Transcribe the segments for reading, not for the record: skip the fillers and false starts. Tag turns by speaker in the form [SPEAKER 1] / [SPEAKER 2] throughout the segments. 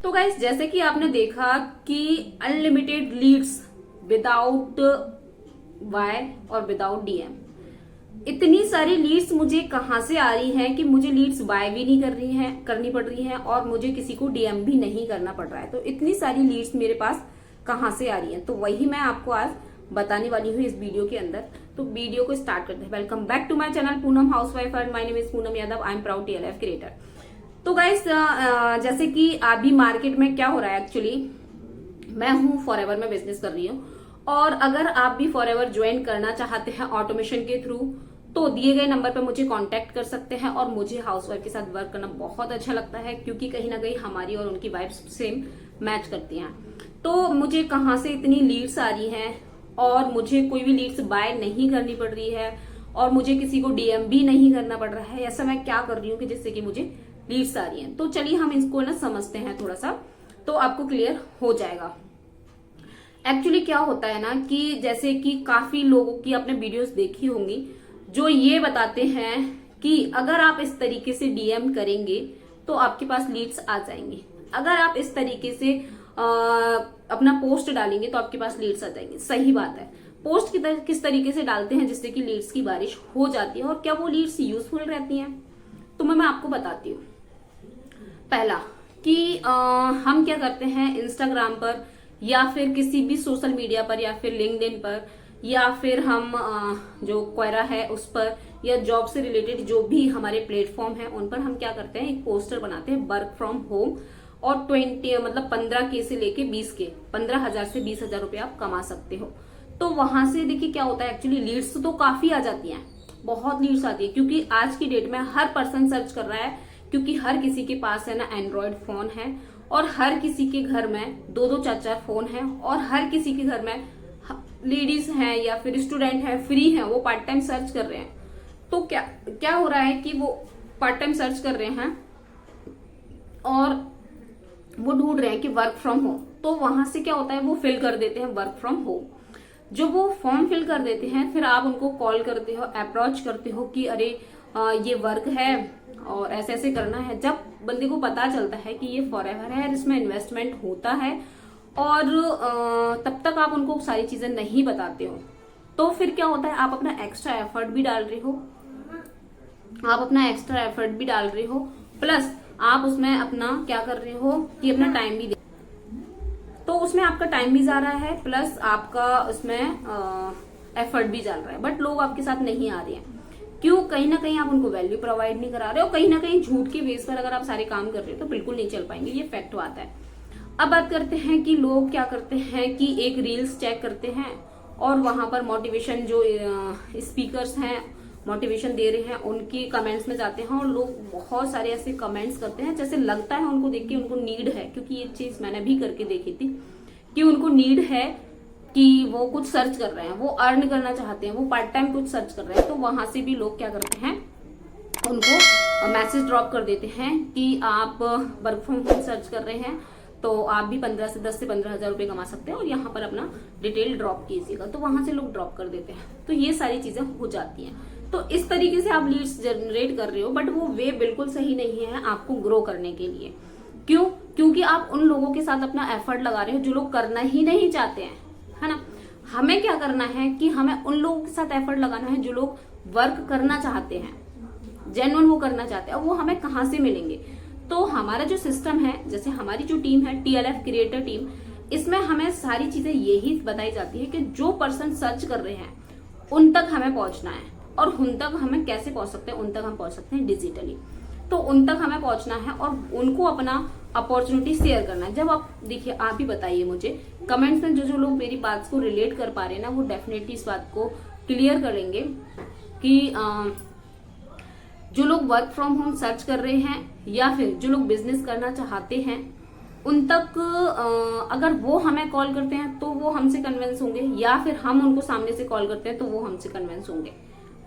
[SPEAKER 1] तो गाइस, जैसे कि आपने देखा कि अनलिमिटेड लीड्स विदाउट वाई और विदाउट डीएम, इतनी सारी लीड्स मुझे कहां से आ रही हैं कि मुझे लीड्स बाय भी नहीं करनी पड़ रही हैं और मुझे किसी को डीएम भी नहीं करना पड़ रहा है। तो इतनी सारी लीड्स मेरे पास कहां से आ रही हैं, तो वही मैं आपको आज बताने वाली हूँ इस वीडियो के अंदर। तो वीडियो को स्टार्ट करते हैं। Welcome back to my channel Poonam housewife and my name is Poonam Yadav. I am proud TLF creator. तो गाइस, जैसे कि अभी मार्केट में क्या हो रहा है, एक्चुअली मैं हूँ फॉरएवर में बिजनेस कर रही हूँ, और अगर आप भी फॉरएवर ज्वाइन करना चाहते हैं ऑटोमेशन के थ्रू, तो दिए गए नंबर पर मुझे कांटेक्ट कर सकते हैं। और मुझे हाउसवाइफ के साथ वर्क करना बहुत अच्छा लगता है, क्योंकि कहीं ना कहीं हमारी और उनकी वाइब्स सेम मैच करती हैं। तो मुझे कहाँ से इतनी लीड्स आ रही हैं और मुझे कोई भी लीड्स बाय नहीं करनी पड़ रही है और मुझे किसी को डीएम भी नहीं करना पड़ रहा है, ऐसा मैं क्या कर रही हूँ कि जिससे कि मुझे लीड्स आ रही हैं। तो चलिए हम इसको ना समझते हैं थोड़ा सा, तो आपको क्लियर हो जाएगा। एक्चुअली क्या होता है ना कि जैसे कि काफी लोगों की आपने वीडियोस देखी होंगी जो ये बताते हैं कि अगर आप इस तरीके से डीएम करेंगे तो आपके पास लीड्स आ जाएंगी, अगर आप इस तरीके से अपना पोस्ट डालेंगे तो आपके पास लीड्स आ जाएंगे। सही बात है, पोस्ट किस तरीके से डालते हैं जिससे कि लीड्स की बारिश हो जाती है, और क्या वो लीड्स यूजफुल रहती हैं, तो मैं आपको बताती हूँ। पहला कि हम क्या करते हैं इंस्टाग्राम पर या फिर किसी भी सोशल मीडिया पर या फिर लिंक्डइन पर या फिर हम जो क्वेरा है उस पर या जॉब से रिलेटेड जो भी हमारे प्लेटफॉर्म है उन पर हम क्या करते हैं, एक पोस्टर बनाते हैं वर्क फ्रॉम होम, और 15K से लेके 20K, 15,000 से 20,000 रुपए आप कमा सकते हो। तो वहां से देखिए क्या होता है, एक्चुअली लीड्स तो काफी आ जाती हैं, बहुत लीड्स आती है, क्योंकि आज की डेट में हर पर्सन सर्च कर रहा है, क्योंकि हर किसी के पास है ना एंड्रॉयड फोन है, और हर किसी के घर में 2-2 4-4 फोन है, और हर किसी के घर में लेडीज हैं या फिर स्टूडेंट हैं, फ्री हैं, वो पार्ट टाइम सर्च कर रहे हैं। तो क्या हो रहा है कि वो पार्ट टाइम सर्च कर रहे हैं और वो ढूंढ रहे हैं कि वर्क फ्रॉम होम। तो वहां से क्या होता है, वो फिल कर देते हैं वर्क फ्रॉम होम। जो वो फॉर्म फिल कर देते हैं, फिर आप उनको कॉल करते हो, अप्रोच करते हो कि अरे ये वर्क है और ऐसे ऐसे करना है। जब बंदे को पता चलता है कि ये फॉरएवर है, इसमें इन्वेस्टमेंट होता है, और तब तक आप उनको सारी चीजें नहीं बताते हो, तो फिर क्या होता है, आप अपना एक्स्ट्रा एफर्ट भी डाल रहे हो, प्लस आप उसमें अपना क्या कर रहे हो कि अपना टाइम भी तो उसमें आपका टाइम भी जा रहा है, प्लस आपका उसमें एफर्ट भी जा रहा है, बट लोग आपके साथ नहीं आ रहे हैं। क्यों? कहीं ना कहीं आप उनको वैल्यू प्रोवाइड नहीं करा रहे हो, कहीं ना कहीं झूठ के बेस पर अगर आप सारे काम कर रहे हो तो बिल्कुल नहीं चल पाएंगे, ये फैक्ट आता है। अब बात करते हैं कि लोग क्या करते हैं कि एक रील्स चेक करते हैं और वहां पर मोटिवेशन जो स्पीकर्स हैं मोटिवेशन दे रहे हैं उनकी कमेंट्स में जाते हैं, और लोग बहुत सारे ऐसे कमेंट्स करते हैं जैसे लगता है उनको देख के उनको नीड है, क्योंकि ये चीज मैंने भी करके देखी थी कि उनको नीड है कि वो कुछ सर्च कर रहे हैं, वो अर्न करना चाहते हैं, वो पार्ट टाइम कुछ सर्च कर रहे हैं। तो वहां से भी लोग क्या करते हैं, उनको मैसेज ड्रॉप कर देते हैं कि आप वर्क फ्रॉम होम सर्च कर रहे हैं तो आप भी 10 से 15,000 रुपए कमा सकते हैं और यहाँ पर अपना डिटेल ड्रॉप कीजिएगा। तो वहां से लोग ड्रॉप कर देते हैं, तो ये सारी चीजें हो जाती हैं। तो इस तरीके से आप लीड्स जनरेट कर रहे हो, बट वो वे बिल्कुल सही नहीं है आपको ग्रो करने के लिए। क्यों? क्योंकि आप उन लोगों के साथ अपना एफर्ट लगा रहे हो जो लोग करना ही नहीं चाहते हैं, है ना। हमें क्या करना है कि हमें उन लोगों के साथ एफर्ट लगाना है जो लोग वर्क करना चाहते हैं, जेन्युइन वो करना चाहते हैं। वो हमें कहाँ से मिलेंगे? तो हमारा जो सिस्टम है, जैसे हमारी जो टीम है टीएलएफ क्रिएटर टीम, इसमें हमें सारी चीजें यही बताई जाती है कि जो पर्सन सर्च कर रहे हैं उन तक हमें पहुंचना है, और उन तक हमें कैसे पहुंच सकते हैं, उन तक हम पहुंच सकते हैं डिजिटली। तो उन तक हमें पहुंचना है और उनको अपना अपॉर्चुनिटी शेयर करना है। जब आप देखिए, आप ही बताइए मुझे कमेंट्स में जो लोग मेरी बात को रिलेट कर पा रहे हैं ना, वो डेफिनेटली इस बात को क्लियर करेंगे कि जो लोग वर्क फ्रॉम होम सर्च कर रहे हैं या फिर जो लोग बिजनेस करना चाहते हैं, उन तक अगर वो हमें कॉल करते हैं तो वो हमसे कन्विंस होंगे, या फिर हम उनको सामने से कॉल करते हैं तो वो हमसे कन्विंस होंगे।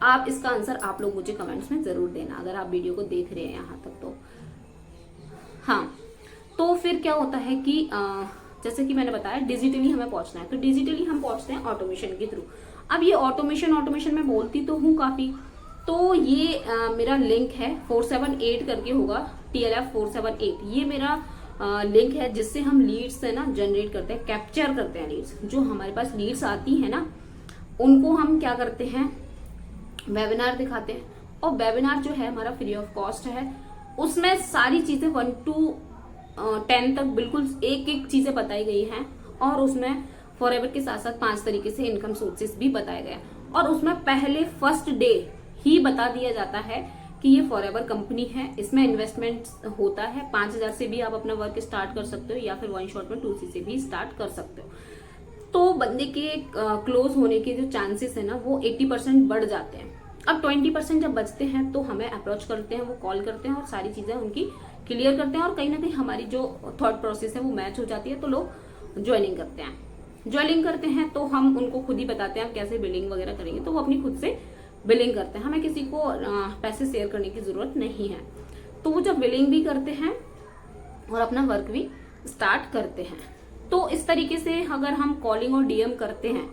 [SPEAKER 1] आप इसका आंसर आप लोग मुझे कमेंट्स में जरूर देना, अगर आप वीडियो को देख रहे हैं यहाँ तक तो। हाँ, तो फिर क्या होता है कि जैसे कि मैंने बताया डिजिटली हमें पहुंचना है, तो डिजिटली हम पहुंचते हैं ऑटोमेशन के थ्रू। अब ये ऑटोमेशन मैं बोलती तो हूँ काफी, तो ये मेरा लिंक है 478 करके होगा, TLF 478, ये मेरा लिंक है जिससे हम लीड्स है ना जनरेट करते हैं, कैप्चर करते हैं लीड्स। जो हमारे पास लीड्स आती है ना उनको हम क्या करते हैं, वेबिनार दिखाते हैं। और वेबिनार जो है हमारा फ्री ऑफ कॉस्ट है, उसमें सारी चीजें 1 to 10 तक बिल्कुल एक एक चीजें बताई गई हैं। और उसमें फॉरएवर के साथ साथ 5 तरीके से इनकम सोर्सेस भी बताए गए। और उसमें पहले फर्स्ट डे ही बता दिया जाता है कि ये फॉरएवर कंपनी है, इसमें इन्वेस्टमेंट होता है। 5,000 से भी आप अपना वर्क स्टार्ट कर सकते हो, या फिर 1 शॉट में 2C से भी स्टार्ट कर सकते हो। तो बंदे के क्लोज होने के जो चांसेस है ना वो 80% बढ़ जाते हैं। अब 20% जब बचते हैं तो हमें अप्रोच करते हैं, वो कॉल करते हैं और सारी चीजें उनकी क्लियर करते हैं। और कहीं ना कहीं हमारी जो थॉट प्रोसेस है वो मैच हो जाती है, तो लोग ज्वाइनिंग करते हैं। ज्वाइनिंग करते हैं तो हम उनको खुद ही बताते हैं आप कैसे बिलिंग वगैरह करेंगे, तो वो अपनी खुद से बिलिंग करते हैं। हमें किसी को पैसे शेयर करने की जरूरत नहीं है। तो वो जब बिलिंग भी करते हैं और अपना वर्क भी स्टार्ट करते हैं। तो इस तरीके से अगर हम कॉलिंग और डीएम करते हैं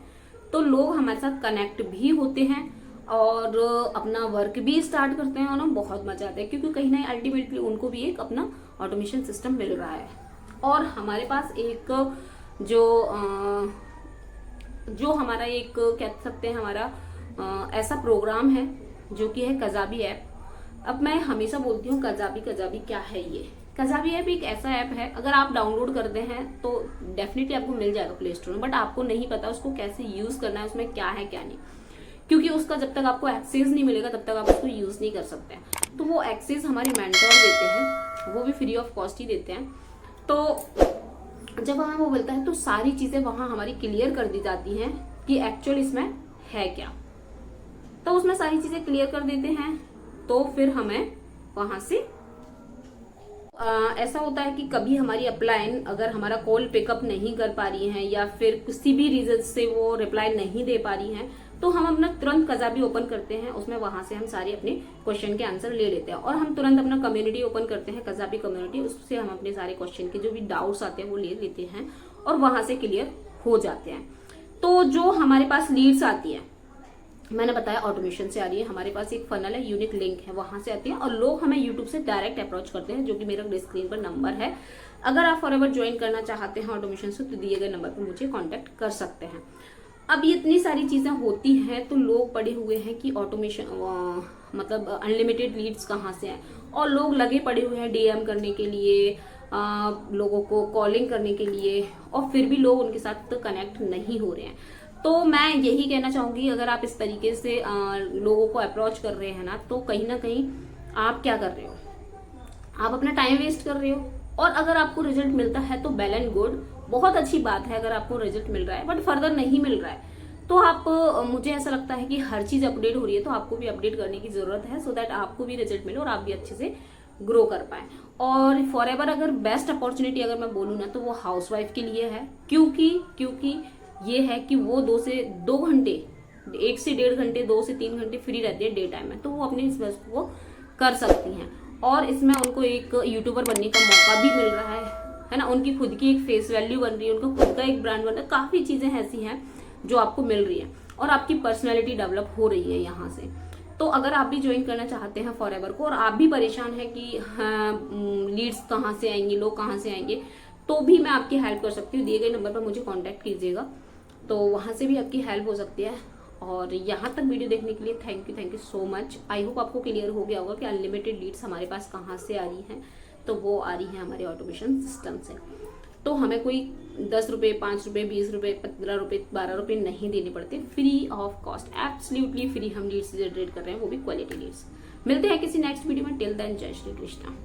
[SPEAKER 1] तो लोग हमारे साथ कनेक्ट भी होते हैं और अपना वर्क भी स्टार्ट करते हैं, और ना बहुत मजा आता है, क्योंकि कहीं ना अल्टीमेटली उनको भी एक अपना ऑटोमेशन सिस्टम मिल रहा है। और हमारे पास एक जो हमारा एक कह सकते हैं हमारा ऐसा प्रोग्राम है जो कि है कजाबी ऐप। अब मैं हमेशा बोलती हूँ कजाबी क्या है ये। कजाबी ऐप एक ऐसा ऐप है, अगर आप डाउनलोड करते हैं तो डेफिनेटली आपको मिल जाएगा प्ले स्टोर में, बट आपको नहीं पता उसको कैसे यूज करना है, उसमें क्या है क्या नहीं, क्योंकि उसका जब तक आपको एक्सेस नहीं मिलेगा तब तक आप उसको यूज नहीं कर सकते हैं। तो वो एक्सेस हमारे मेंटोर देते हैं, वो भी फ्री ऑफ कॉस्ट ही देते हैं। तो जब हमें वो मिलता है तो सारी चीजें वहां हमारी क्लियर कर दी जाती हैं कि एक्चुअल इसमें है क्या। तो उसमें सारी चीजें क्लियर कर देते हैं। तो फिर हमें वहां से ऐसा होता है कि कभी हमारी अपलाइन अगर हमारा कॉल पिकअप नहीं कर पा रही है या फिर किसी भी रीजन से वो रिप्लाई नहीं दे पा रही है, तो हम अपना तुरंत कजाबी ओपन करते हैं। उसमें वहां से हम सारे अपने क्वेश्चन के आंसर ले लेते हैं, और हम तुरंत अपना कम्युनिटी ओपन करते हैं, कजाबी कम्युनिटी। उससे हम अपने सारे क्वेश्चन के जो भी डाउट्स आते हैं वो ले लेते हैं और वहां से क्लियर हो जाते हैं। तो जो हमारे पास लीड्स आती है, मैंने बताया ऑटोमेशन से आ रही है, हमारे पास एक फनल है, यूनिक लिंक है, वहां से आती है। और लोग हमें यूट्यूब से डायरेक्ट अप्रोच करते हैं, जो कि मेरा स्क्रीन पर नंबर है। अगर आप फॉरएवर ज्वाइन करना चाहते हैं ऑटोमेशन से तो दिए गए नंबर पर मुझे कांटेक्ट कर सकते हैं। अब ये इतनी सारी चीजें होती हैं तो लोग पड़े हुए हैं कि ऑटोमेशन मतलब अनलिमिटेड लीड्स कहाँ से हैं, और लोग लगे पड़े हुए हैं डीएम करने के लिए, लोगों को कॉलिंग करने के लिए, और फिर भी लोग उनके साथ कनेक्ट नहीं हो रहे हैं। तो मैं यही कहना चाहूंगी, अगर आप इस तरीके से लोगों को अप्रोच कर रहे हैं ना, तो कहीं ना कहीं आप क्या कर रहे हो, आप अपना टाइम वेस्ट कर रहे हो। और अगर आपको रिजल्ट मिलता है तो वेल एंड गुड, बहुत अच्छी बात है अगर आपको रिजल्ट मिल रहा है, बट फर्दर नहीं मिल रहा है तो आप मुझे ऐसा लगता है कि हर चीज अपडेट हो रही है तो आपको भी अपडेट करने की जरूरत है, सो दैट आपको भी रिजल्ट मिले और आप भी अच्छे से ग्रो कर पाए। और फॉरएवर अगर बेस्ट अपॉर्चुनिटी अगर मैं बोलूँ ना तो वो हाउसवाइफ के लिए है, क्योंकि ये है कि वो 2 से 2 घंटे, 1 से 1.5 घंटे, 2 से 3 घंटे फ्री रहती है डे टाइम में, तो वो अपने इस वर्क को कर सकती हैं। और इसमें उनको एक यूट्यूबर बनने का मौका भी मिल रहा है ना, उनकी खुद की एक फेस वैल्यू बन रही है, उनका खुद का एक ब्रांड बन रहा है, काफी चीजें ऐसी हैं जो आपको मिल रही है और आपकी पर्सनैलिटी डेवलप हो रही है यहाँ से। तो अगर आप भी ज्वाइन करना चाहते हैं फॉरएवर को और आप भी परेशान है कि लीड्स कहाँ से आएंगे, लोग कहाँ से आएंगे, तो भी मैं आपकी हेल्प कर सकती हूँ। दिए गए नंबर पर मुझे कांटेक्ट कीजिएगा, तो वहां से भी आपकी हेल्प हो सकती है। और यहाँ तक वीडियो देखने के लिए thank you so much. I hope आपको क्लियर हो गया होगा कि अनलिमिटेड लीड्स हमारे पास कहाँ से आ रही हैं। तो वो आ रही है हमारे ऑटोमेशन सिस्टम से। तो हमें कोई 10 रुपए, 5 रुपए, 20 रुपए, 15 रुपए, 12 रुपए नहीं देने पड़ते, free of cost, absolutely free हम लीड्स जनरेट कर रहे हैं, वो भी क्वालिटी लीड्स। मिलते हैं किसी नेक्स्ट वीडियो में। टिल देन जय श्री कृष्णा।